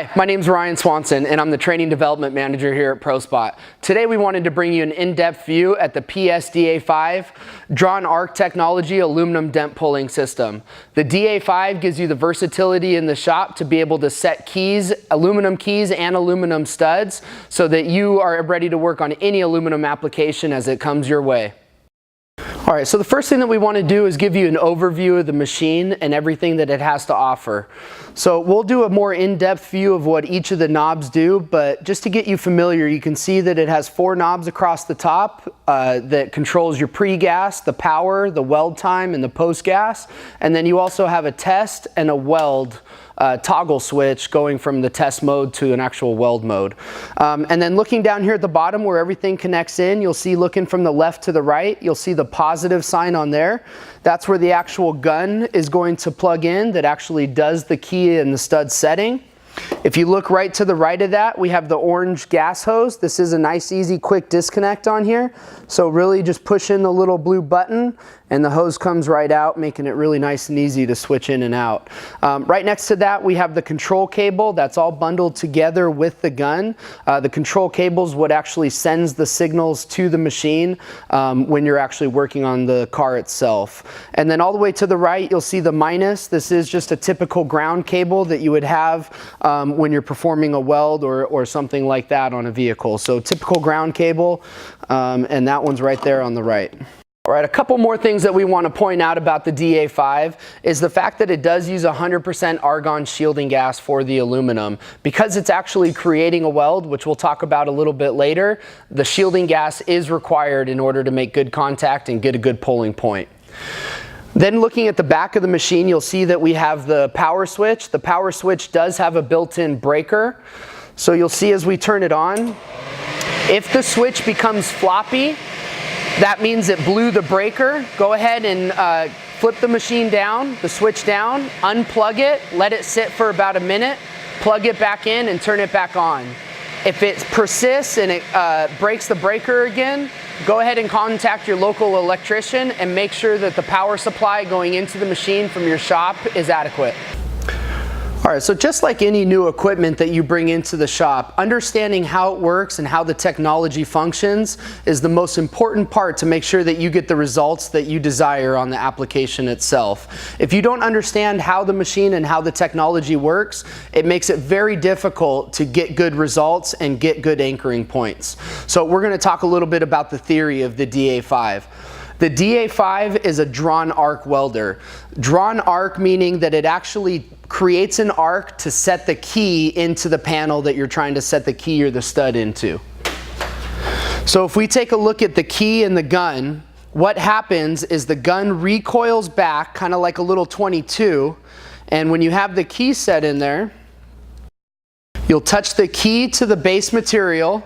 Hi, my name is Ryan Swanson and I'm the Training Development Manager here at ProSpot. Today we wanted to bring you an in-depth view at the PS-DA5 Drawn Arc Technology aluminum dent pulling system. The DA5 gives you the versatility in the shop to be able to set keys, aluminum keys and aluminum studs so that you are ready to work on any aluminum application as it comes your way. Alright, so the first thing that we want to do is give you an overview of the machine and everything that it has to offer. So we'll do a more in-depth view of what each of the knobs do, but just to get you familiar, you can see that it has 4 knobs across the top that controls your pre-gas, the power, the weld time, and the post-gas. And then you also have a test and a weld toggle switch going from the test mode to an actual weld mode. And then looking down here at the bottom where everything connects in, you'll see looking from the left to the right, you'll see the positive sign on there. That's where the actual gun is going to plug in that actually does the key and the stud setting. If you look right to the right of that, we have the orange gas hose. This is a nice, easy, quick disconnect on here. So really just push in the little blue button and the hose comes right out, making it really nice and easy to switch in and out. Right next to that, we have the control cable. That's all bundled together with the gun. The control cable is what actually sends the signals to the machine when you're actually working on the car itself. And then all the way to the right, you'll see the minus. This is just a typical ground cable that you would have when you're performing a weld or something like that on a vehicle. So typical ground cable, and that one's right there on the right. All right, a couple more things that we want to point out about the DA5 is the fact that it does use 100% argon shielding gas for the aluminum. Because it's actually creating a weld, which we'll talk about a little bit later, the shielding gas is required in order to make good contact and get a good pulling point. Then looking at the back of the machine, you'll see that we have the power switch. The power switch does have a built-in breaker. So you'll see as we turn it on, if the switch becomes floppy, that means it blew the breaker. Go ahead and flip the machine down, the switch down, unplug it, let it sit for about a minute, plug it back in and turn it back on. If it persists and it breaks the breaker again, go ahead and contact your local electrician and make sure that the power supply going into the machine from your shop is adequate. All right, so just like any new equipment that you bring into the shop, understanding how it works and how the technology functions is the most important part to make sure that you get the results that you desire on the application itself. If you don't understand how the machine and how the technology works, it makes it very difficult to get good results and get good anchoring points. So we're going to talk a little bit about the theory of the DA5. The DA5 is a drawn arc welder. Drawn arc meaning that it actually creates an arc to set the key into the panel that you're trying to set the key or the stud into. So if we take a look at the key and the gun, what happens is the gun recoils back kind of like a little 22, and when you have the key set in there, you'll touch the key to the base material.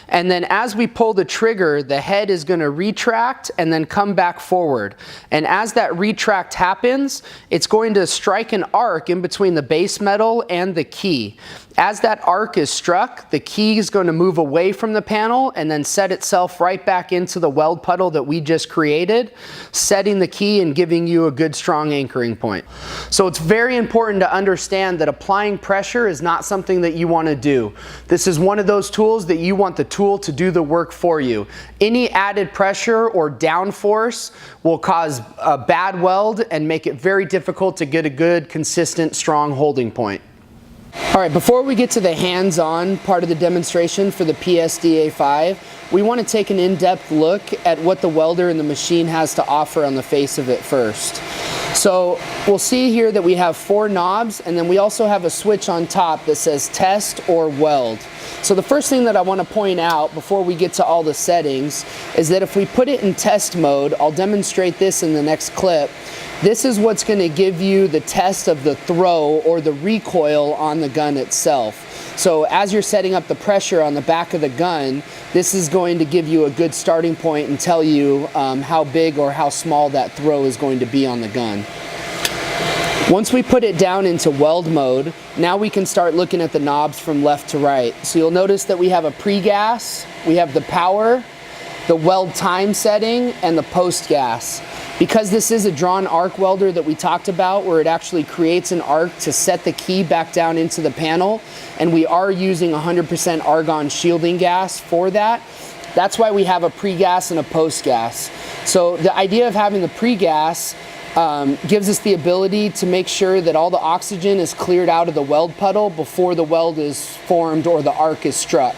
And then as we pull the trigger, the head is going to retract and then come back forward. And as that retract happens, it's going to strike an arc in between the base metal and the key. As that arc is struck, the key is going to move away from the panel and then set itself right back into the weld puddle that we just created, setting the key and giving you a good strong anchoring point. So it's very important to understand that applying pressure is not something that you want to do. This is one of those tools that you want the tool to do the work for you. Any added pressure or downforce will cause a bad weld and make it very difficult to get a good, consistent, strong holding point. All right, before we get to the hands-on part of the demonstration for the PS-DA5, we want to take an in-depth look at what the welder and the machine has to offer on the face of it first. So we'll see here that we have 4 knobs, and then we also have a switch on top that says test or weld. So the first thing that I want to point out before we get to all the settings is that if we put it in test mode, I'll demonstrate this in the next clip. This is what's going to give you the test of the throw or the recoil on the gun itself. So as you're setting up the pressure on the back of the gun, this is going to give you a good starting point and tell you how big or how small that throw is going to be on the gun. Once we put it down into weld mode, now we can start looking at the knobs from left to right. So you'll notice that we have a pre-gas, we have the power, the weld time setting, and the post-gas. Because this is a drawn arc welder that we talked about, where it actually creates an arc to set the key back down into the panel, and we are using 100% argon shielding gas for that. That's why we have a pre-gas and a post-gas. So the idea of having the pre-gas gives us the ability to make sure that all the oxygen is cleared out of the weld puddle before the weld is formed or the arc is struck.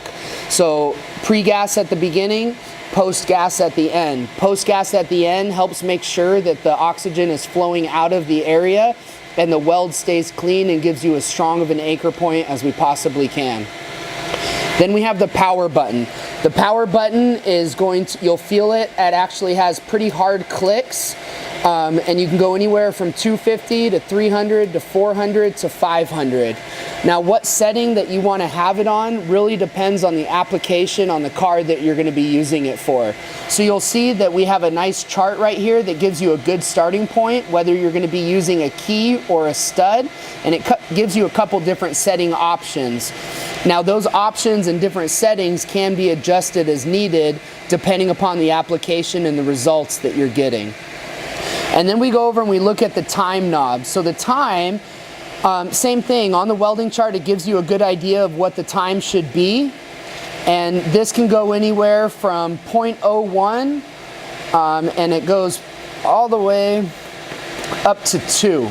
So pre-gas at the beginning, post-gas at the end. Post-gas at the end helps make sure that the oxygen is flowing out of the area and the weld stays clean and gives you as strong of an anchor point as we possibly can. Then we have the power button. The power button is you'll feel it actually has pretty hard clicks. And you can go anywhere from 250 to 300 to 400 to 500. Now, what setting that you want to have it on really depends on the application on the card that you're going to be using it for. So you'll see that we have a nice chart right here that gives you a good starting point, whether you're going to be using a key or a stud, and it gives you a couple different setting options. Now, those options and different settings can be adjusted as needed depending upon the application and the results that you're getting. And then we go over and we look at the time knob. So the time, same thing, on the welding chart it gives you a good idea of what the time should be. And this can go anywhere from 0.01 and it goes all the way up to 2.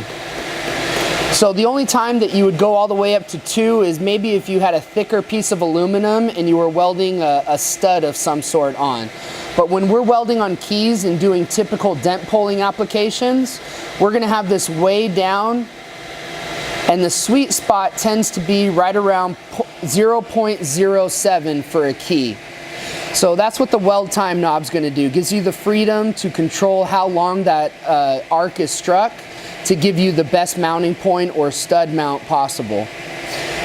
So the only time that you would go all the way up to 2 is maybe if you had a thicker piece of aluminum and you were welding a stud of some sort on. But when we're welding on keys and doing typical dent pulling applications, we're going to have this way down, and the sweet spot tends to be right around 0.07 for a key. So that's what the weld time knob's going to do. It gives you the freedom to control how long that arc is struck to give you the best mounting point or stud mount possible.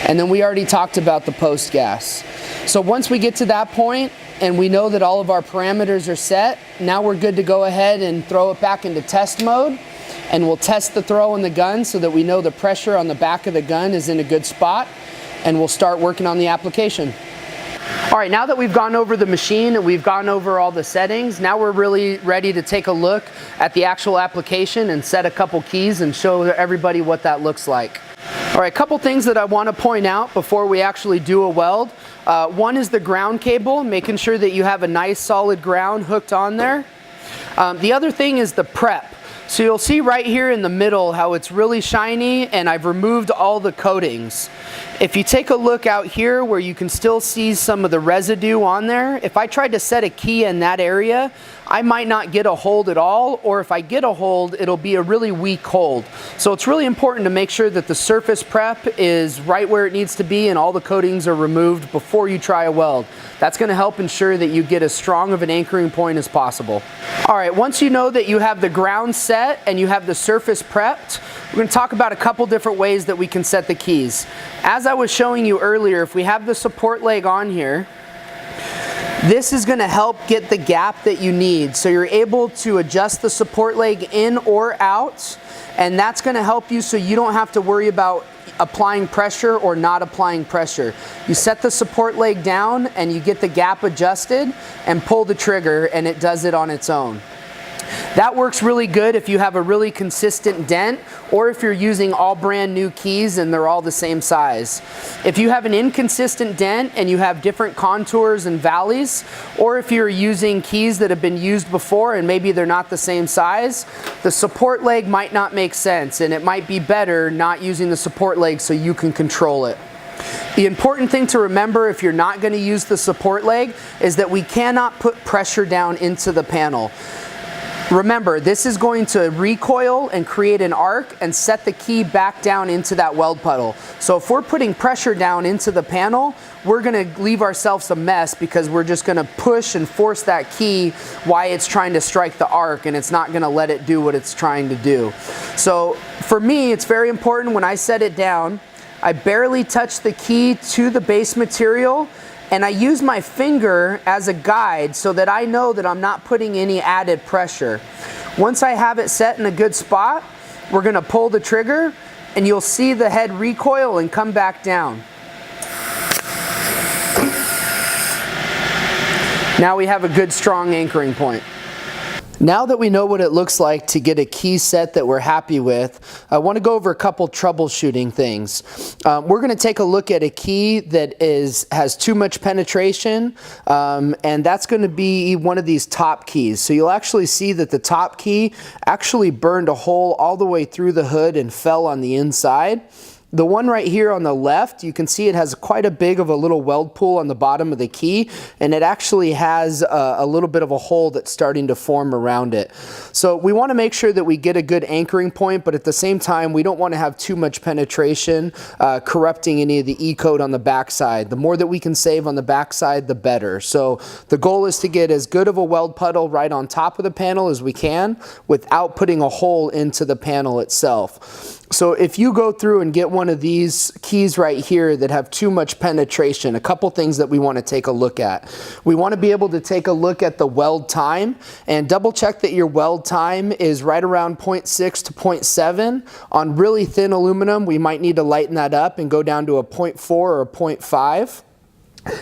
And then we already talked about the post gas. So once we get to that point and we know that all of our parameters are set, now we're good to go ahead and throw it back into test mode, and we'll test the throw in the gun so that we know the pressure on the back of the gun is in a good spot, and we'll start working on the application. All right, now that we've gone over the machine and we've gone over all the settings, now we're really ready to take a look at the actual application and set a couple keys and show everybody what that looks like. All right, a couple things that I want to point out before we actually do a weld. One is the ground cable, making sure that you have a nice solid ground hooked on there. The other thing is the prep. So you'll see right here in the middle how it's really shiny, and I've removed all the coatings. If you take a look out here where you can still see some of the residue on there, if I tried to set a key in that area, I might not get a hold at all, or if I get a hold, it'll be a really weak hold. So it's really important to make sure that the surface prep is right where it needs to be and all the coatings are removed before you try a weld. That's going to help ensure that you get as strong of an anchoring point as possible. All right, once you know that you have the ground set and you have the surface prepped, we're going to talk about a couple different ways that we can set the keys. As I was showing you earlier, if we have the support leg on here, this is going to help get the gap that you need. So you're able to adjust the support leg in or out, and that's going to help you so you don't have to worry about applying pressure or not applying pressure. You set the support leg down and you get the gap adjusted and pull the trigger, and it does it on its own. That works really good if you have a really consistent dent, or if you're using all brand new keys and they're all the same size. If you have an inconsistent dent and you have different contours and valleys, or if you're using keys that have been used before and maybe they're not the same size, the support leg might not make sense, and it might be better not using the support leg so you can control it. The important thing to remember if you're not going to use the support leg is that we cannot put pressure down into the panel. Remember, this is going to recoil and create an arc and set the key back down into that weld puddle. So if we're putting pressure down into the panel, we're going to leave ourselves a mess because we're just going to push and force that key while it's trying to strike the arc, and it's not going to let it do what it's trying to do. So for me, it's very important when I set it down, I barely touch the key to the base material, and I use my finger as a guide so that I know that I'm not putting any added pressure. Once I have it set in a good spot, we're going to pull the trigger, and you'll see the head recoil and come back down. Now we have a good strong anchoring point. Now that we know what it looks like to get a key set that we're happy with, I want to go over a couple troubleshooting things. We're going to take a look at a key that has too much penetration, and that's going to be one of these top keys. So you'll actually see that the top key actually burned a hole all the way through the hood and fell on the inside. The one right here on the left, you can see it has quite a big of a little weld pool on the bottom of the key, and it actually has a little bit of a hole that's starting to form around it. So we want to make sure that we get a good anchoring point, but at the same time, we don't want to have too much penetration, corrupting any of the E-coat on the backside. The more that we can save on the backside, the better. So the goal is to get as good of a weld puddle right on top of the panel as we can without putting a hole into the panel itself. So if you go through and get one of these keys right here that have too much penetration, a couple things that we want to take a look at. We want to be able to take a look at the weld time and double check that your weld time is right around 0.6 to 0.7. On really thin aluminum, we might need to lighten that up and go down to a 0.4 or a 0.5.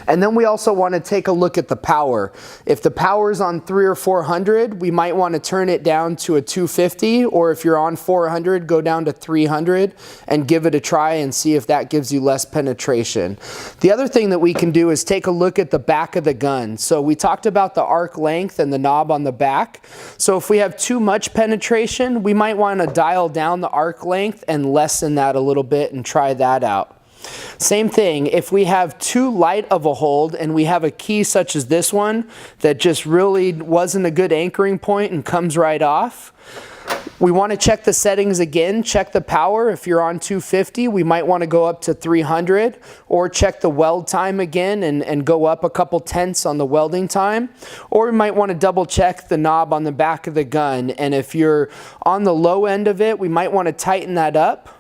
And then we also want to take a look at the power. If the power is on 300 or 400, we might want to turn it down to a 250, or if you're on 400, go down to 300 and give it a try and see if that gives you less penetration. The other thing that we can do is take a look at the back of the gun. So we talked about the arc length and the knob on the back. So if we have too much penetration, we might want to dial down the arc length and lessen that a little bit and try that out. Same thing, if we have too light of a hold and we have a key such as this one that just really wasn't a good anchoring point and comes right off, we want to check the settings again, check the power. If you're on 250, we might want to go up to 300, or check the weld time again and go up a couple tenths on the welding time. Or we might want to double check the knob on the back of the gun, and if you're on the low end of it, we might want to tighten that up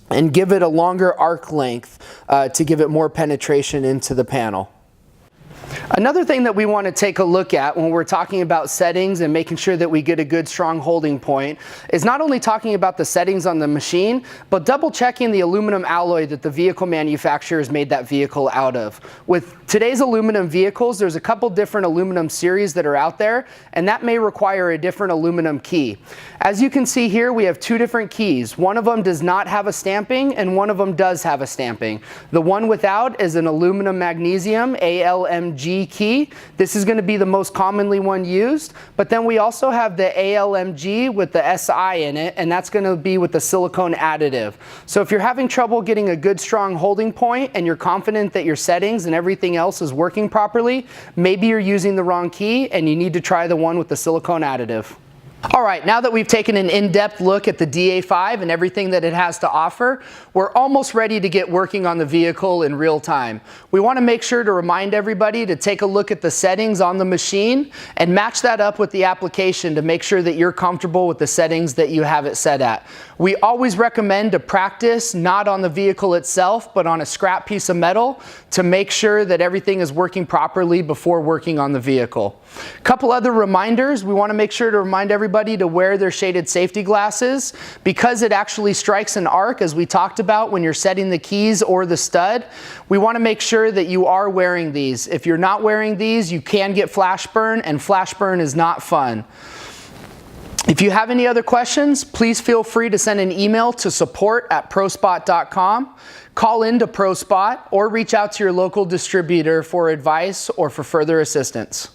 and give it a longer arc length to give it more penetration into the panel. Another thing that we want to take a look at when we're talking about settings and making sure that we get a good strong holding point is not only talking about the settings on the machine, but double checking the aluminum alloy that the vehicle manufacturers made that vehicle out of. With today's aluminum vehicles, there's a couple different aluminum series that are out there, and that may require a different aluminum key. As you can see here, we have two different keys. One of them does not have a stamping, and one of them does have a stamping. The one without is an aluminum magnesium ALMG key. This is going to be the most commonly one used, but then we also have the ALMG with the SI in it, and that's going to be with the silicone additive. So if you're having trouble getting a good strong holding point and you're confident that your settings and everything else is working properly, maybe you're using the wrong key and you need to try the one with the silicone additive. All right, now that we've taken an in-depth look at the DA5 and everything that it has to offer, we're almost ready to get working on the vehicle in real time. We want to make sure to remind everybody to take a look at the settings on the machine and match that up with the application to make sure that you're comfortable with the settings that you have it set at. We always recommend to practice not on the vehicle itself, but on a scrap piece of metal to make sure that everything is working properly before working on the vehicle. A couple other reminders. We want to make sure to remind everybody to wear their shaded safety glasses because it actually strikes an arc, as we talked about when you're setting the keys or the stud. We want to make sure that you are wearing these. If you're not wearing these, you can get flash burn, and flash burn is not fun. If you have any other questions, please feel free to send an email to support@prospot.com, call into ProSpot, or reach out to your local distributor for advice or for further assistance.